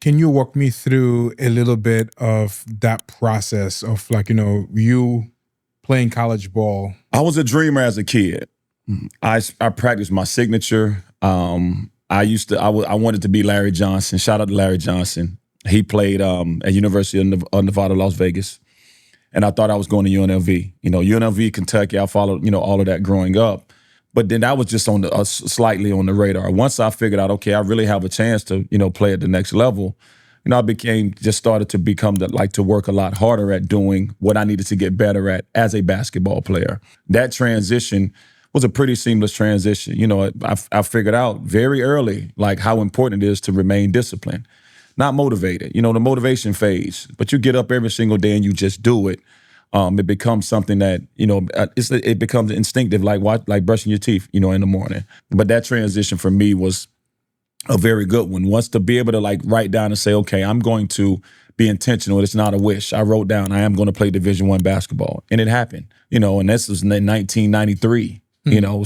Can you walk me through a little bit of that process of you playing college ball? I was a dreamer as a kid. I practiced my signature. I wanted to be Larry Johnson. Shout out to Larry Johnson. He played at University of Nevada, Las Vegas. And I thought I was going to UNLV. UNLV, Kentucky, I followed, all of that growing up. But then that was just on slightly on the radar. Once I figured out, okay, I really have a chance to, play at the next level, I started to become to work a lot harder at doing what I needed to get better at as a basketball player. That transition was a pretty seamless transition. I figured out very early, how important it is to remain disciplined, not motivated. The motivation fades, but you get up every single day and you just do it. It becomes something that, it becomes instinctive, like brushing your teeth, in the morning. But that transition for me was a very good one. Once to be able to write down and say, okay, I'm going to be intentional. It's not a wish. I wrote down, I am going to play Division I basketball. And it happened, and this was in 1993.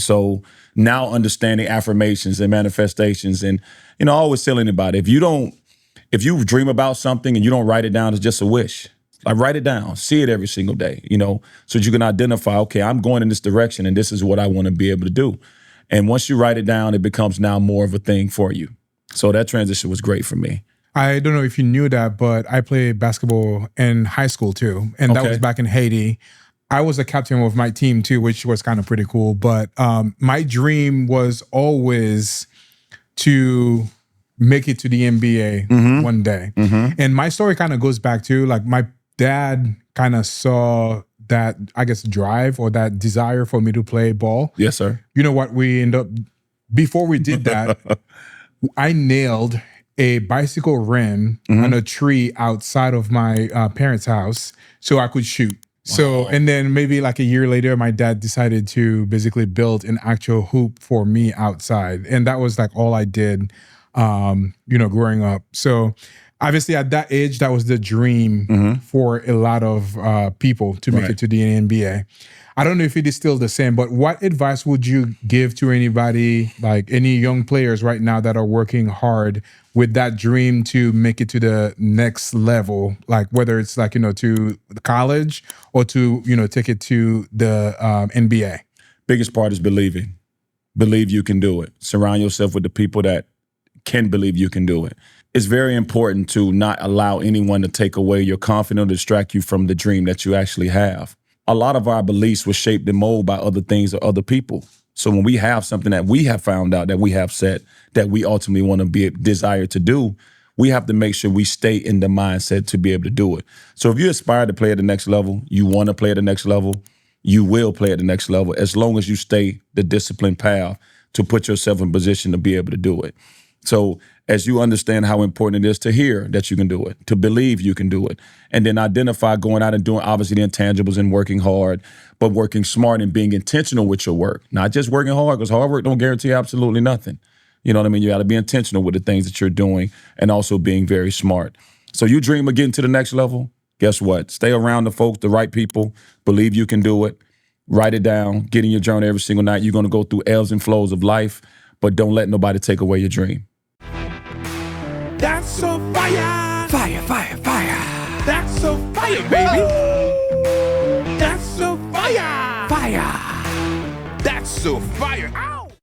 So now understanding affirmations and manifestations, and I always tell anybody, if you dream about something and you don't write it down, it's just a wish. Write it down, see it every single day, so that you can identify, okay, I'm going in this direction and this is what I want to be able to do. And once you write it down, it becomes now more of a thing for you. So that transition was great for me. I don't know if you knew that, but I played basketball in high school too. And that was back in Haiti. I was a captain of my team too, which was kind of pretty cool. But my dream was always to make it to the NBA one day. And my story kind of goes back to my dad kind of saw that, I guess, drive or that desire for me to play ball. Yes, sir. You know what? We end up, before we did that, I nailed a bicycle rim on a tree outside of my parents' house so I could shoot. So, and then maybe a year later, my dad decided to basically build an actual hoop for me outside. And that was all I did, growing up. So obviously at that age, that was the dream for a lot of people to make it to the NBA. I don't know if it is still the same, but what advice would you give to anybody, any young players right now that are working hard with that dream to make it to the next level, whether it's to college or to, take it to the NBA? Biggest part is believing. Believe you can do it. Surround yourself with the people that can believe you can do it. It's very important to not allow anyone to take away your confidence or distract you from the dream that you actually have. A lot of our beliefs were shaped and molded by other things or other people. So when we have something that we have found out, that we have set, that we ultimately want to be desired to do, we have to make sure we stay in the mindset to be able to do it. So if you aspire to play at the next level, you want to play at the next level, you will play at the next level as long as you stay the disciplined path to put yourself in position to be able to do it. So as you understand how important it is to hear that you can do it, to believe you can do it, and then identify going out and doing obviously the intangibles and working hard, but working smart and being intentional with your work. Not just working hard, because hard work don't guarantee absolutely nothing. You know what I mean? You got to be intentional with the things that you're doing and also being very smart. So you dream of getting to the next level, guess what? Stay around the folks, the right people, believe you can do it, write it down, get in your journal every single night. You're going to go through ebbs and flows of life, but don't let nobody take away your dream. That's so fire! Fire, fire, fire! That's so fire, baby! That's so fire! Fire! That's so fire!